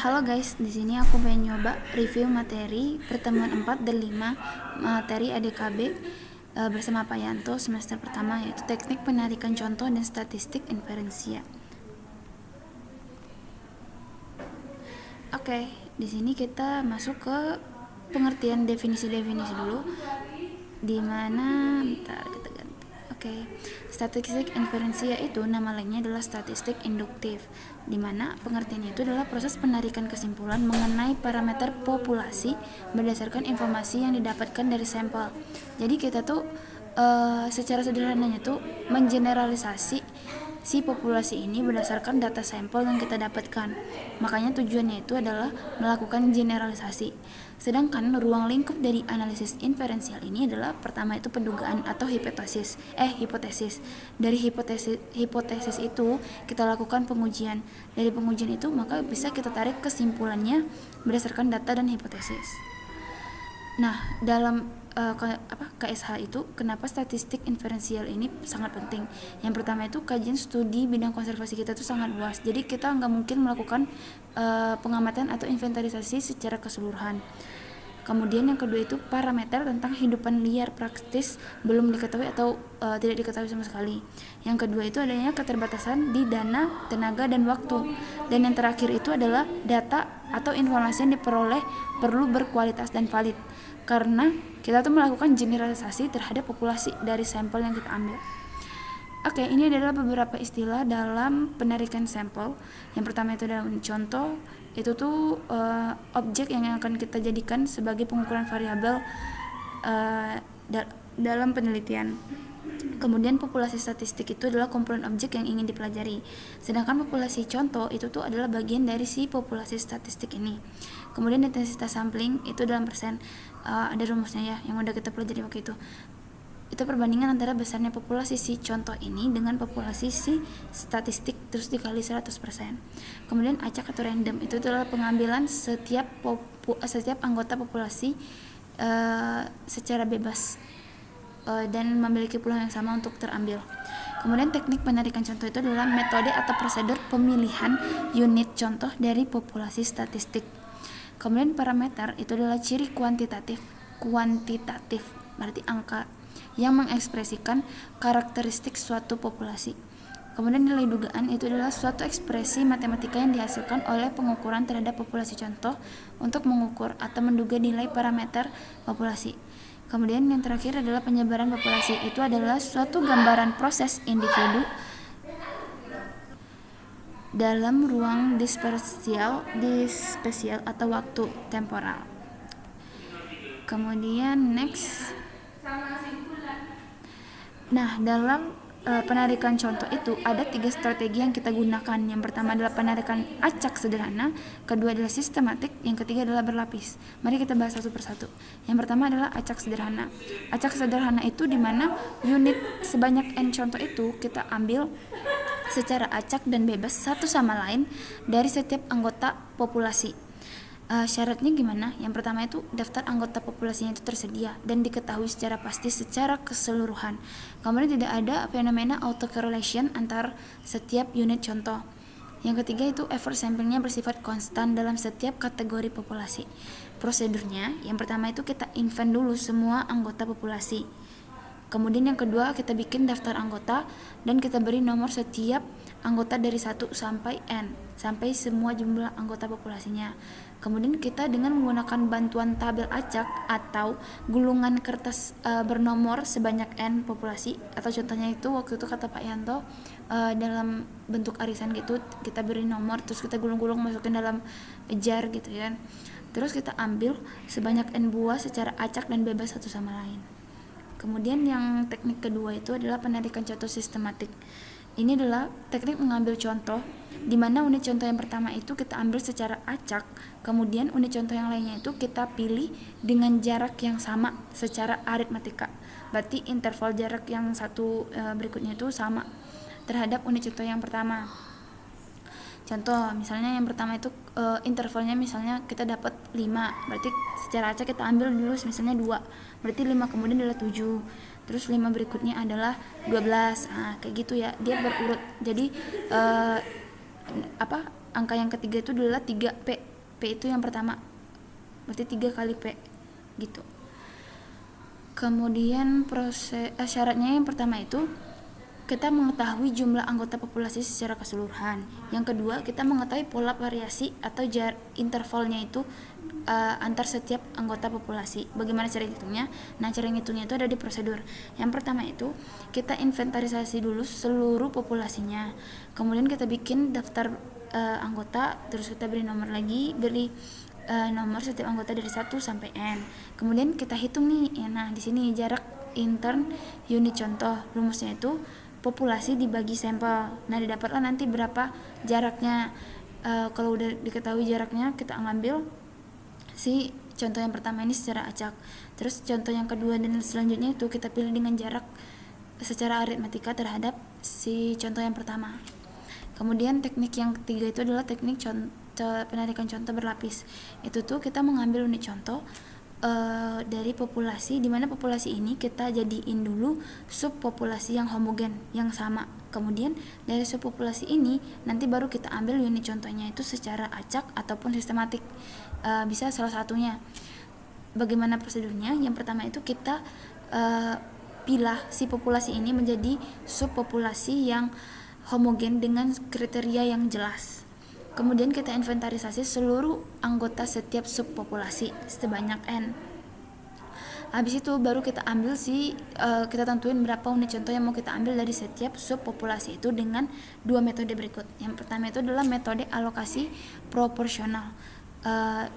Halo guys, di sini aku pengen nyoba review materi pertemuan 4 dan 5 materi ADKB bersama Pak Yanto semester pertama, yaitu teknik penarikan contoh dan statistik inferensia. Oke, di sini kita masuk ke pengertian definisi-definisi dulu, di mana bentar kita ganti. Oke, statistik inferensia itu nama lainnya adalah statistik induktif, di mana pengertiannya itu adalah proses penarikan kesimpulan mengenai parameter populasi berdasarkan informasi yang didapatkan dari sampel. Jadi kita tuh secara sederhananya tuh mengeneralisasi si populasi ini berdasarkan data sampel yang kita dapatkan. Makanya tujuannya itu adalah melakukan generalisasi. Sedangkan ruang lingkup dari analisis inferensial ini adalah pertama itu pendugaan atau hipotesis. Dari hipotesis itu kita lakukan pengujian. Dari pengujian itu maka bisa kita tarik kesimpulannya berdasarkan data dan hipotesis. Nah, dalam KSH itu kenapa statistik inferensial ini sangat penting? Yang pertama itu kajian studi bidang konservasi kita tuh sangat luas, jadi kita nggak mungkin melakukan pengamatan atau inventarisasi secara keseluruhan. Kemudian yang kedua itu parameter tentang hidupan liar praktis belum diketahui atau tidak diketahui sama sekali. Yang kedua itu adanya keterbatasan di dana, tenaga, dan waktu. Dan yang terakhir itu adalah data atau informasi yang diperoleh perlu berkualitas dan valid, karena kita tuh melakukan generalisasi terhadap populasi dari sampel yang kita ambil. Oke, ini adalah beberapa istilah dalam penarikan sampel. Yang pertama itu adalah unit contoh. Itu tuh objek yang akan kita jadikan sebagai pengukuran variabel dalam penelitian. Kemudian populasi statistik itu adalah komponen objek yang ingin dipelajari. Sedangkan populasi contoh itu tuh adalah bagian dari si populasi statistik ini. Kemudian intensitas sampling itu dalam persen. Ada rumusnya ya yang udah kita pelajari waktu itu. Itu perbandingan antara besarnya populasi si contoh ini dengan populasi si statistik terus dikali 100%. Kemudian acak atau random itu adalah pengambilan setiap anggota populasi secara bebas dan memiliki peluang yang sama untuk terambil. Kemudian teknik penarikan contoh itu adalah metode atau prosedur pemilihan unit contoh dari populasi statistik. Kemudian parameter itu adalah ciri kuantitatif berarti angka yang mengekspresikan karakteristik suatu populasi. Kemudian nilai dugaan itu adalah suatu ekspresi matematika yang dihasilkan oleh pengukuran terhadap populasi contoh untuk mengukur atau menduga nilai parameter populasi. Kemudian yang terakhir adalah penyebaran populasi. Itu adalah suatu gambaran proses individu dalam ruang dispesial atau waktu temporal. Kemudian next. Nah, dalam penarikan contoh itu ada 3 strategi yang kita gunakan. Yang pertama adalah penarikan acak sederhana, kedua adalah sistematik, yang ketiga adalah berlapis. Mari kita bahas satu persatu. Yang pertama adalah acak sederhana. Acak sederhana itu dimana unit sebanyak n contoh itu kita ambil secara acak dan bebas satu sama lain dari setiap anggota populasi. Syaratnya gimana? Yang pertama itu daftar anggota populasinya itu tersedia dan diketahui secara pasti secara keseluruhan. Kemudian tidak ada fenomena autocorrelation antar setiap unit contoh. Yang ketiga itu effort samplingnya bersifat konstan dalam setiap kategori populasi. Prosedurnya, yang pertama itu kita invent dulu semua anggota populasi. Kemudian yang kedua kita bikin daftar anggota dan kita beri nomor setiap anggota dari 1 sampai n, sampai semua jumlah anggota populasinya. Kemudian kita dengan menggunakan bantuan tabel acak atau gulungan kertas bernomor sebanyak n populasi, atau contohnya itu waktu itu kata Pak Yanto dalam bentuk arisan gitu, kita beri nomor terus kita gulung-gulung masukin dalam jar gitu ya. Terus kita ambil sebanyak n buah secara acak dan bebas satu sama lain. Kemudian yang teknik kedua itu adalah penarikan contoh sistematik. Ini adalah teknik mengambil contoh, di mana unit contoh yang pertama itu kita ambil secara acak, kemudian unit contoh yang lainnya itu kita pilih dengan jarak yang sama secara aritmatika. Berarti interval jarak yang satu berikutnya itu sama terhadap unit contoh yang pertama. Contoh, misalnya yang pertama itu intervalnya misalnya kita dapat 5, berarti secara acak kita ambil dulu misalnya 2, berarti 5 kemudian adalah 7, terus 5 berikutnya adalah 12. Nah, kayak gitu ya, dia berurut. Jadi angka yang ketiga itu adalah 3P, P itu yang pertama, berarti 3 kali P gitu. Kemudian syaratnya yang pertama itu kita mengetahui jumlah anggota populasi secara keseluruhan. Yang kedua, kita mengetahui pola variasi atau intervalnya itu antar setiap anggota populasi. Bagaimana cara hitungnya? Nah, cara ngitungnya itu ada di prosedur. Yang pertama itu kita inventarisasi dulu seluruh populasinya. Kemudian kita bikin daftar anggota, terus kita beri nomor lagi, nomor setiap anggota dari 1 sampai N. Kemudian kita hitung nih. Nah, di sini jarak intern unit contoh. Rumusnya itu populasi dibagi sampel. Nah, didapatlah nanti berapa jaraknya. Kalau udah diketahui jaraknya, kita ngambil si contoh yang pertama ini secara acak. Terus contoh yang kedua dan selanjutnya itu kita pilih dengan jarak secara aritmatika terhadap si contoh yang pertama. Kemudian teknik yang ketiga itu adalah teknik penarikan contoh berlapis. Itu tuh kita mengambil unit contoh dari populasi, di mana populasi ini kita jadiin dulu subpopulasi yang homogen, yang sama. Kemudian dari subpopulasi ini nanti baru kita ambil unit contohnya itu secara acak ataupun sistematik, bisa salah satunya. Bagaimana prosedurnya? Yang pertama itu kita pilah si populasi ini menjadi subpopulasi yang homogen dengan kriteria yang jelas. Kemudian kita inventarisasi seluruh anggota setiap subpopulasi sebanyak N. Habis itu baru kita ambil kita tentuin berapa unit contoh yang mau kita ambil dari setiap subpopulasi itu dengan 2 metode berikut. Yang pertama itu adalah metode alokasi proporsional,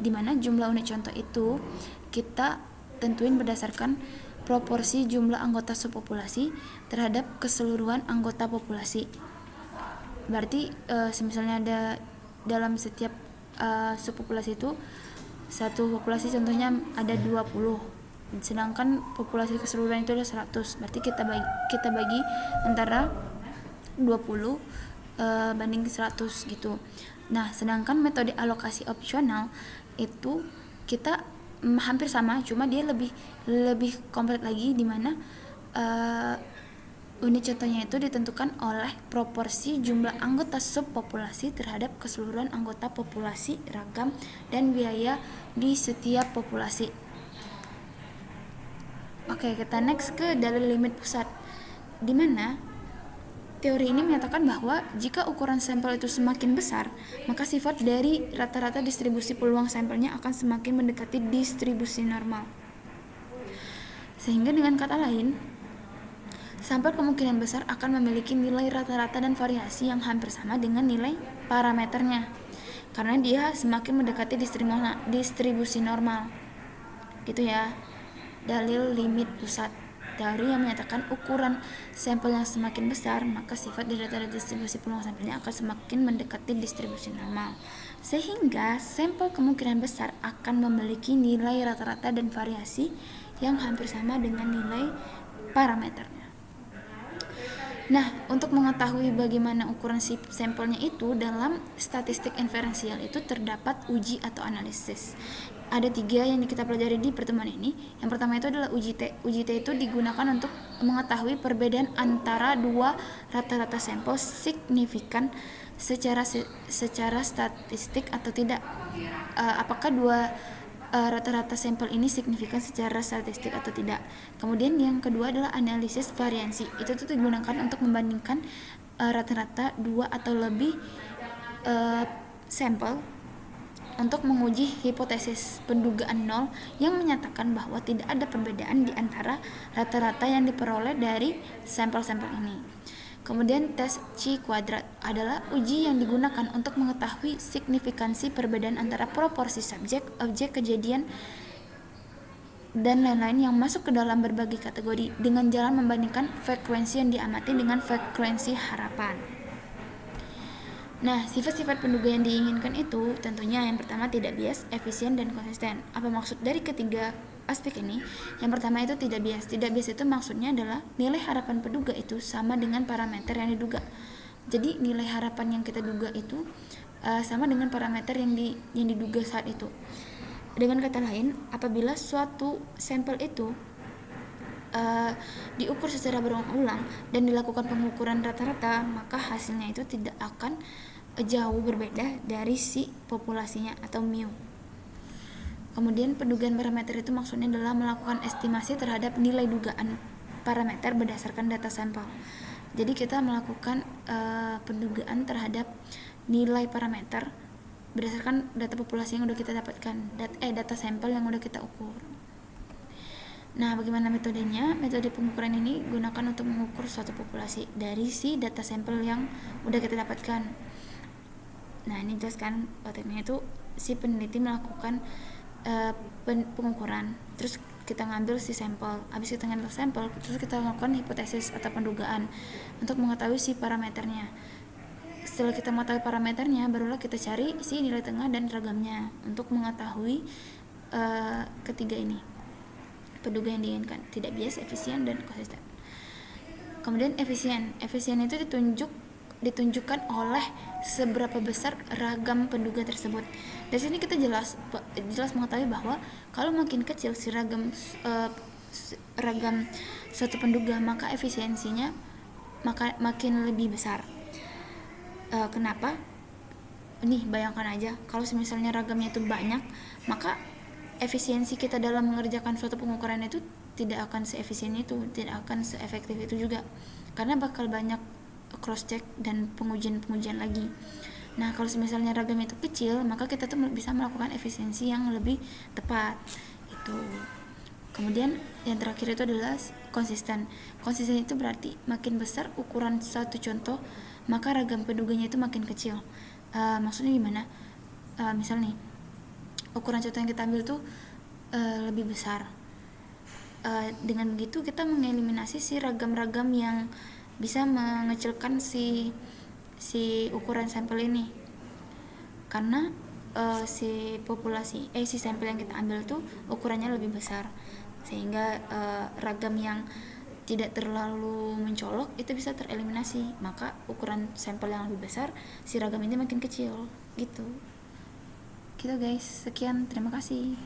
di mana jumlah unit contoh itu kita tentuin berdasarkan proporsi jumlah anggota subpopulasi terhadap keseluruhan anggota populasi. Berarti misalnya ada dalam setiap subpopulasi itu, satu populasi contohnya ada 20, sedangkan populasi keseluruhan itu ada 100. Berarti kita bagi antara 20 banding 100 gitu. Nah, sedangkan metode alokasi opsional itu kita hampir sama, cuma dia lebih komplit lagi, di mana unit contohnya itu ditentukan oleh proporsi jumlah anggota subpopulasi terhadap keseluruhan anggota populasi ragam dan biaya di setiap populasi. Oke, kita next ke dalil limit pusat, di mana teori ini menyatakan bahwa jika ukuran sampel itu semakin besar, maka sifat dari rata-rata distribusi peluang sampelnya akan semakin mendekati distribusi normal. Sehingga dengan kata lain, sampel kemungkinan besar akan memiliki nilai rata-rata dan variasi yang hampir sama dengan nilai parameternya, karena dia semakin mendekati distribusi normal. Gitu ya. Dalil limit pusat. Teori yang menyatakan ukuran sampel yang semakin besar, maka sifat dari rata-rata distribusi peluang sampelnya akan semakin mendekati distribusi normal. Sehingga sampel kemungkinan besar akan memiliki nilai rata-rata dan variasi yang hampir sama dengan nilai parameternya. Nah, untuk mengetahui bagaimana ukuran sampelnya itu, dalam statistik inferensial itu terdapat uji atau analisis. Ada 3 yang kita pelajari di pertemuan ini. Yang pertama itu adalah uji T. Uji T itu digunakan untuk mengetahui perbedaan antara dua rata-rata sampel signifikan secara statistik atau tidak. Apakah dua rata-rata sampel ini signifikan secara statistik atau tidak. Kemudian yang kedua adalah analisis variansi. Itu tuh digunakan untuk membandingkan rata-rata 2 atau lebih sampel untuk menguji hipotesis pendugaan nol yang menyatakan bahwa tidak ada perbedaan di antara rata-rata yang diperoleh dari sampel-sampel ini. Kemudian tes Chi kuadrat adalah uji yang digunakan untuk mengetahui signifikansi perbedaan antara proporsi subjek, objek, kejadian, dan lain-lain yang masuk ke dalam berbagai kategori dengan jalan membandingkan frekuensi yang diamati dengan frekuensi harapan. Nah, sifat-sifat penduga yang diinginkan itu tentunya yang pertama tidak bias, efisien, dan konsisten. Apa maksud dari ketiga aspek ini? Yang pertama itu tidak bias. Tidak bias itu maksudnya adalah nilai harapan penduga itu sama dengan parameter yang diduga. Jadi nilai harapan yang kita duga itu sama dengan parameter yang diduga saat itu. Dengan kata lain, apabila suatu sampel itu diukur secara berulang-ulang dan dilakukan pengukuran rata-rata, maka hasilnya itu tidak akan jauh berbeda dari si populasinya atau mu. Kemudian pendugaan parameter itu maksudnya adalah melakukan estimasi terhadap nilai dugaan parameter berdasarkan data sampel. Jadi kita melakukan pendugaan terhadap nilai parameter berdasarkan data populasi yang udah kita dapatkan, data sampel yang udah kita ukur. Nah, bagaimana metodenya? Metode pengukuran ini gunakan untuk mengukur suatu populasi dari si data sampel yang udah kita dapatkan. Nah, ini jelaskan tekniknya itu si peneliti melakukan pengukuran, terus kita ngambil si sampel. Habis kita ngambil sampel, terus kita melakukan hipotesis atau pendugaan untuk mengetahui si parameternya. Setelah kita mengetahui parameternya, barulah kita cari si nilai tengah dan ragamnya untuk mengetahui ketiga ini, pendugaan yang diinginkan, tidak bias, efisien, dan konsisten. Kemudian efisien itu ditunjukkan oleh seberapa besar ragam penduga tersebut. Dari sini kita jelas mengetahui bahwa kalau makin kecil si ragam suatu penduga, maka efisiensinya makin lebih besar. Kenapa? Nih, bayangkan aja kalau misalnya ragamnya itu banyak, maka efisiensi kita dalam mengerjakan suatu pengukuran itu tidak akan seefisien itu, tidak akan seefektif itu juga, karena bakal banyak cross check dan pengujian lagi. Nah, kalau misalnya ragamnya itu kecil, maka kita tuh bisa melakukan efisiensi yang lebih tepat itu. Kemudian yang terakhir itu adalah konsisten. Konsisten itu berarti makin besar ukuran satu contoh, maka ragam penduganya itu makin kecil. Maksudnya gimana? Misal nih, ukuran contoh yang kita ambil tuh lebih besar. Dengan begitu kita mengeliminasi si ragam-ragam yang bisa mengecilkan si ukuran sampel ini, karena si sampel yang kita ambil tuh ukurannya lebih besar, sehingga ragam yang tidak terlalu mencolok itu bisa tereliminasi, maka ukuran sampel yang lebih besar si ragam ini makin kecil gitu guys. Sekian, terima kasih.